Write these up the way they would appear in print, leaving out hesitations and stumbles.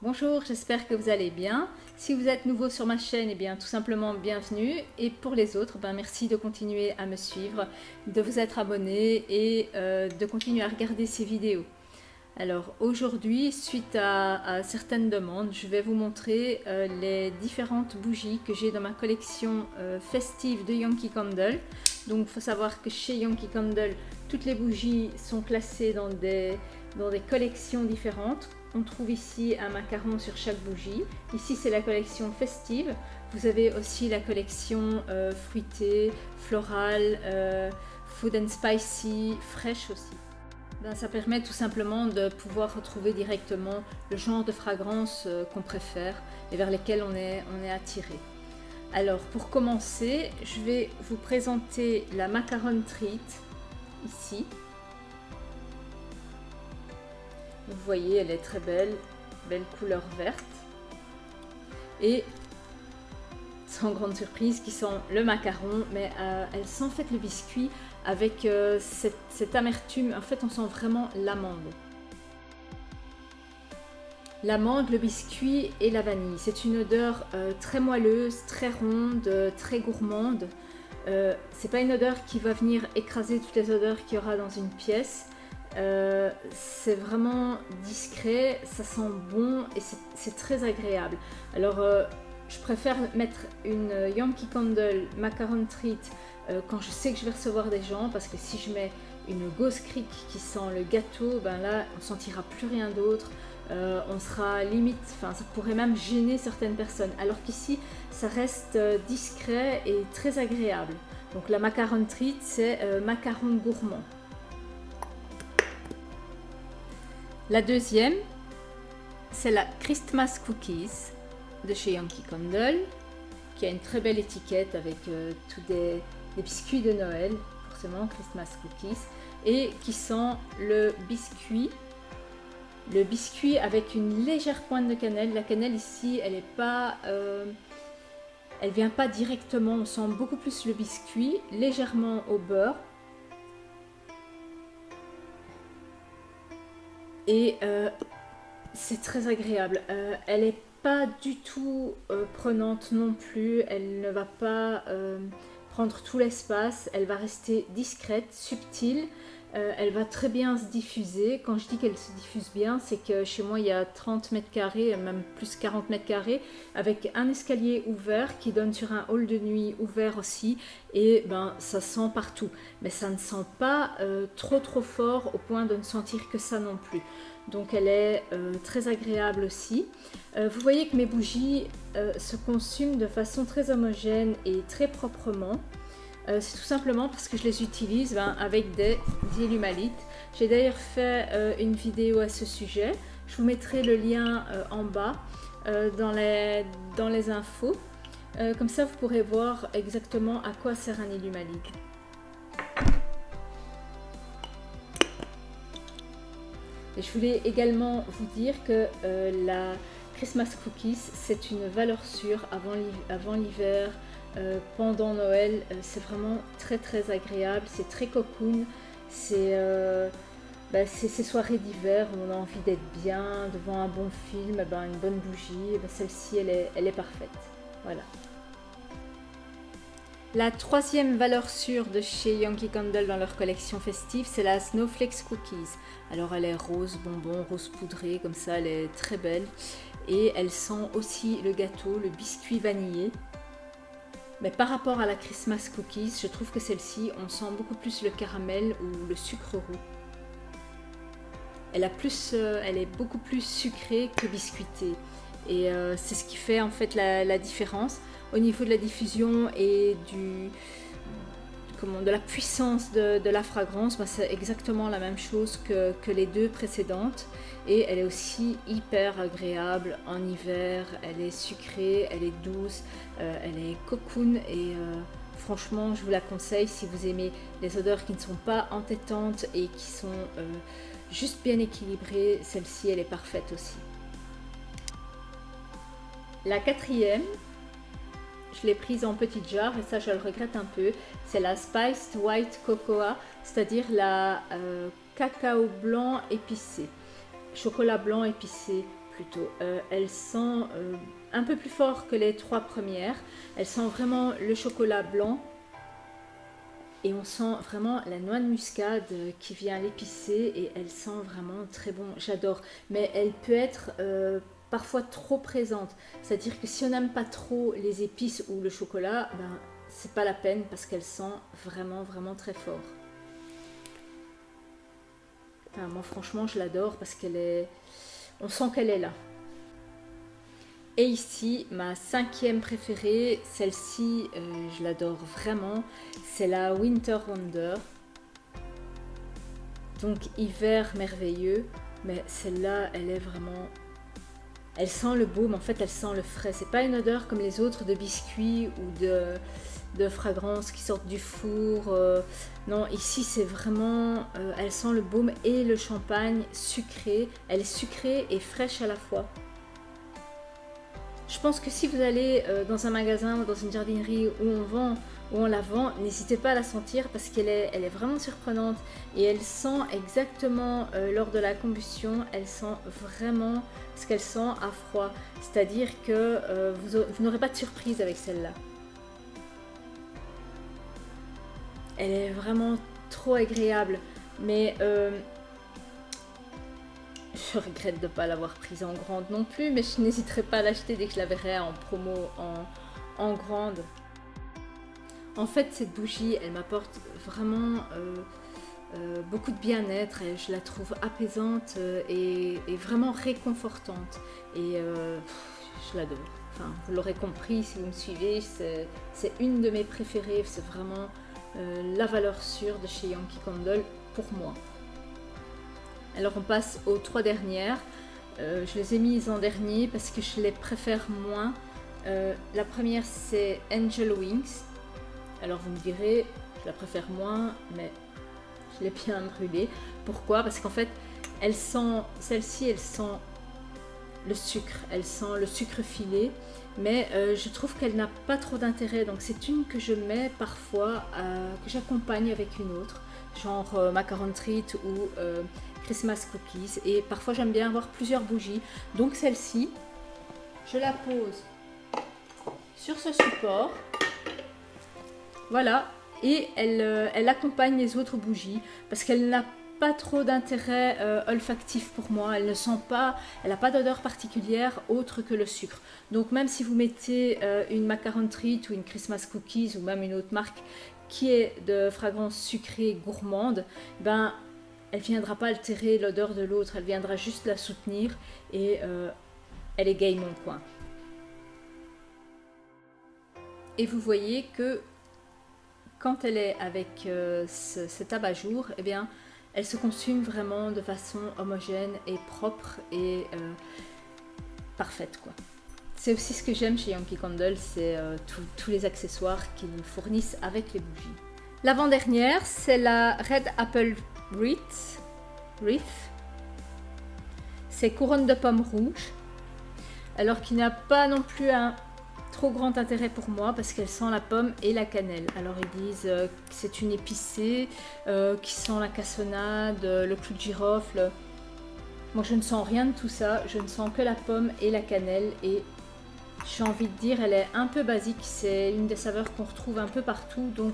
Bonjour, j'espère que vous allez bien. Si vous êtes nouveau sur ma chaîne, eh bien tout simplement bienvenue. Et pour les autres, merci de continuer à me suivre, de vous être abonné et de continuer à regarder ces vidéos. Alors aujourd'hui, suite à certaines demandes, je vais vous montrer les différentes bougies que j'ai dans ma collection festive de Yankee Candle. Donc il faut savoir que chez Yankee Candle, toutes les bougies sont classées dans des collections différentes. On trouve ici un macaron sur chaque bougie. Ici c'est la collection festive. Vous avez aussi la collection fruitée, florale, food and spicy, fraîche aussi. Ça permet tout simplement de pouvoir retrouver directement le genre de fragrance qu'on préfère et vers lesquelles on est attiré. Alors pour commencer, je vais vous présenter la Macaron Treat ici. Vous voyez, elle est très belle couleur verte. Et sans grande surprise, qui sent le macaron, mais elle sent en fait le biscuit avec cette amertume. En fait, on sent vraiment l'amande. L'amande, le biscuit et la vanille. C'est une odeur très moelleuse, très ronde, très gourmande. C'est pas une odeur qui va venir écraser toutes les odeurs qu'il y aura dans une pièce. C'est vraiment discret, ça sent bon et c'est très agréable. Alors je préfère mettre une Yankee Candle Macaron Treat quand je sais que je vais recevoir des gens, parce que si je mets une Ghost Creek qui sent le gâteau, là on sentira plus rien d'autre. On sera limite, ça pourrait même gêner certaines personnes, alors qu'ici ça reste discret et très agréable. Donc la Macaron Treat, c'est macaron gourmand. La deuxième, c'est la Christmas Cookies de chez Yankee Candle, qui a une très belle étiquette avec tous des biscuits de Noël, forcément Christmas Cookies, et qui sent le biscuit avec une légère pointe de cannelle. La cannelle ici, elle vient pas directement, on sent beaucoup plus le biscuit, légèrement au beurre. Et c'est très agréable. Elle n'est pas du tout prenante non plus. Elle ne va pas prendre tout l'espace. Elle va rester discrète, subtile. Elle va très bien se diffuser. Quand je dis qu'elle se diffuse bien, c'est que chez moi il y a 30 mètres carrés, même plus 40 mètres carrés, avec un escalier ouvert qui donne sur un hall de nuit ouvert aussi. Et ça sent partout. Mais ça ne sent pas trop fort au point de ne sentir que ça non plus. Donc elle est très agréable aussi. Vous voyez que mes bougies se consument de façon très homogène et très proprement. C'est tout simplement parce que je les utilise avec des Illumalites. J'ai d'ailleurs fait une vidéo à ce sujet. Je vous mettrai le lien en bas dans les infos. Comme ça vous pourrez voir exactement à quoi sert un Illumalite. Et je voulais également vous dire que la Christmas Cookies, c'est une valeur sûre avant l'hiver, pendant Noël. C'est vraiment très agréable, c'est très cocoon, c'est ces soirées d'hiver où on a envie d'être bien, devant un bon film, une bonne bougie, celle-ci elle est parfaite. Voilà. La troisième valeur sûre de chez Yankee Candle dans leur collection festive, c'est la Snowflakes Cookies. Alors elle est rose bonbon, rose poudré, comme ça, elle est très belle. Et elle sent aussi le gâteau, le biscuit vanillé. Mais par rapport à la Christmas Cookies, je trouve que celle-ci, on sent beaucoup plus le caramel ou le sucre roux. Elle est beaucoup plus sucrée que biscuitée. Et c'est ce qui fait en fait la différence. Au niveau de la diffusion et de la puissance de la fragrance, c'est exactement la même chose que les deux précédentes. Et elle est aussi hyper agréable en hiver. Elle est sucrée, elle est douce, elle est cocoon et franchement je vous la conseille si vous aimez les odeurs qui ne sont pas entêtantes et qui sont juste bien équilibrées. Celle-ci elle est parfaite aussi. La quatrième, je l'ai prise en petite jarre et ça je le regrette un peu, c'est la Spiced White Cocoa, c'est-à-dire la cacao blanc épicé, chocolat blanc épicé plutôt. Elle sent un peu plus fort que les 3 premières. Elle sent vraiment le chocolat blanc. Et on sent vraiment la noix de muscade qui vient l'épicer et elle sent vraiment très bon. J'adore. Mais elle peut être parfois trop présente. C'est-à-dire que si on n'aime pas trop les épices ou le chocolat, ben, c'est pas la peine parce qu'elle sent vraiment, vraiment très fort. Enfin, moi, franchement, je l'adore parce qu'elle est... On sent qu'elle est là. Et ici, ma 5e préférée, celle-ci, je l'adore vraiment, c'est la Winter Wonder. Donc hiver merveilleux, mais celle-là, elle est vraiment... Elle sent le baume, en fait, elle sent le frais. C'est pas une odeur comme les autres de biscuits ou de fragrances qui sortent du four. Non, ici, c'est vraiment... elle sent le baume et le champagne sucré. Elle est sucrée et fraîche à la fois. Je pense que si vous allez dans un magasin ou dans une jardinerie où on la vend, n'hésitez pas à la sentir parce qu'elle est vraiment surprenante et elle sent exactement lors de la combustion, elle sent vraiment ce qu'elle sent à froid. C'est-à-dire que vous n'aurez pas de surprise avec celle-là. Elle est vraiment trop agréable, mais je regrette de ne pas l'avoir prise en grande non plus, mais je n'hésiterai pas à l'acheter dès que je la verrai en promo en grande. En fait, cette bougie, elle m'apporte vraiment beaucoup de bien-être. Je la trouve apaisante et vraiment réconfortante. Et je l'adore. Enfin, vous l'aurez compris si vous me suivez, c'est une de mes préférées. C'est vraiment la valeur sûre de chez Yankee Candle pour moi. Alors on passe aux 3 dernières. Je les ai mises en dernier parce que je les préfère moins. La première c'est Angel Wings. Alors vous me direz, je la préfère moins, mais je l'ai bien brûlée. Pourquoi? Parce qu'en fait, celle-ci, elle sent le sucre. Elle sent le sucre filé. Mais je trouve qu'elle n'a pas trop d'intérêt. Donc c'est une que je mets parfois, que j'accompagne avec une autre. Genre macaron treat ou... Christmas cookies et parfois j'aime bien avoir plusieurs bougies, donc celle-ci je la pose sur ce support, voilà, et elle accompagne les autres bougies parce qu'elle n'a pas trop d'intérêt olfactif pour moi, elle ne sent pas, elle n'a pas d'odeur particulière autre que le sucre. Donc même si vous mettez une macaron treat ou une Christmas cookies ou même une autre marque qui est de fragrance sucrée gourmande, ben elle ne viendra pas altérer l'odeur de l'autre, elle viendra juste la soutenir et elle égaye mon coin. Et vous voyez que quand elle est avec cet abat-jour, eh bien, elle se consume vraiment de façon homogène et propre et parfaite, quoi. C'est aussi ce que j'aime chez Yankee Candle, c'est tous les accessoires qu'ils fournissent avec les bougies. L'avant-dernière, c'est la Red Apple Wreath. C'est couronne de pommes rouges. Alors qu'il n'a pas non plus un trop grand intérêt pour moi parce qu'elle sent la pomme et la cannelle. Alors ils disent que c'est une épicée, qui sent la cassonade, le clou de girofle. Moi je ne sens rien de tout ça, je ne sens que la pomme et la cannelle et j'ai envie de dire elle est un peu basique. C'est une des saveurs qu'on retrouve un peu partout, donc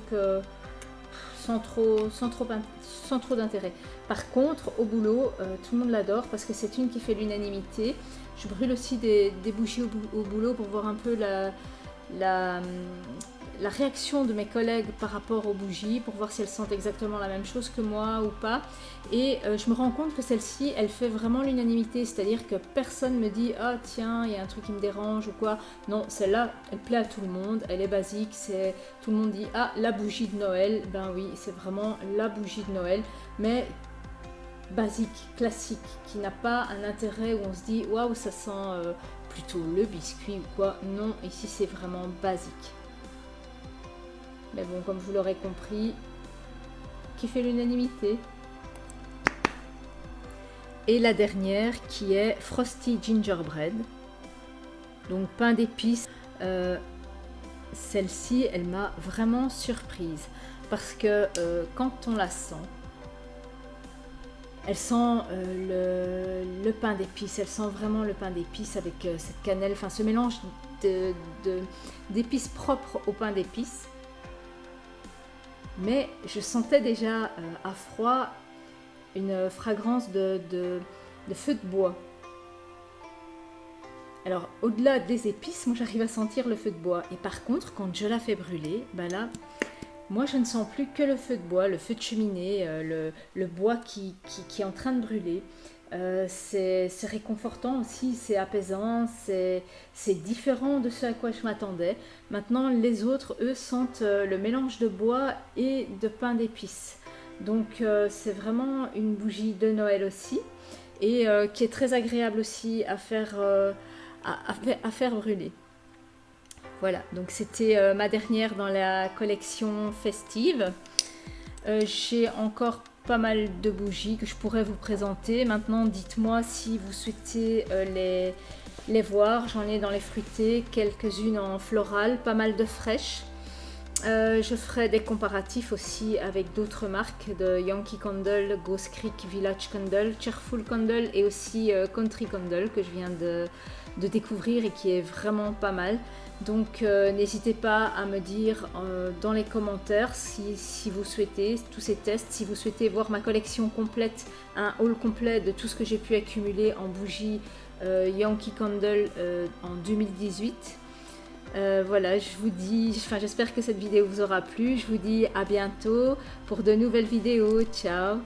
sans trop d'intérêt. Par contre, au boulot, tout le monde l'adore parce que c'est une qui fait l'unanimité. Je brûle aussi des bougies au boulot pour voir un peu la réaction de mes collègues par rapport aux bougies, pour voir si elles sentent exactement la même chose que moi ou pas. Et je me rends compte que celle-ci, elle fait vraiment l'unanimité, c'est-à-dire que personne me dit « Ah tiens, il y a un truc qui me dérange ou quoi ». Non, celle-là, elle plaît à tout le monde, elle est basique, tout le monde dit « Ah, la bougie de Noël ». Ben oui, c'est vraiment la bougie de Noël, mais basique, classique, qui n'a pas un intérêt où on se dit « Waouh, ça sent plutôt le biscuit ou quoi ». Non, ici c'est vraiment basique. Mais bon, comme vous l'aurez compris, qui fait l'unanimité. Et la dernière qui est Frosty Gingerbread. Donc pain d'épices. Celle-ci, elle m'a vraiment surprise. Parce que quand on la sent, Elle sent le pain d'épices, elle sent vraiment le pain d'épices avec cette cannelle, enfin ce mélange d'épices propres au pain d'épices. Mais je sentais déjà à froid une fragrance de feu de bois. Alors au-delà des épices, moi j'arrive à sentir le feu de bois. Et par contre, quand je la fais brûler, ben là, moi je ne sens plus que le feu de bois, le feu de cheminée, le bois qui est en train de brûler. C'est réconfortant aussi, c'est apaisant, c'est différent de ce à quoi je m'attendais. Maintenant, les autres, eux, sentent le mélange de bois et de pain d'épices. Donc, c'est vraiment une bougie de Noël aussi, et qui est très agréable aussi à faire brûler. Voilà, donc c'était ma dernière dans la collection festive. J'ai encore pas mal de bougies que je pourrais vous présenter. Maintenant, dites-moi si vous souhaitez les voir. J'en ai dans les fruités, quelques-unes en floral, pas mal de fraîches. Je ferai des comparatifs aussi avec d'autres marques de Yankee Candle, Ghost Creek Village Candle, Cheerful Candle et aussi Country Candle que je viens de découvrir et qui est vraiment pas mal. Donc n'hésitez pas à me dire dans les commentaires si vous souhaitez tous ces tests, si vous souhaitez voir ma collection complète, un haul complet de tout ce que j'ai pu accumuler en bougies Yankee Candle en 2018. Voilà, je vous dis, j'espère que cette vidéo vous aura plu. Je vous dis à bientôt pour de nouvelles vidéos. Ciao!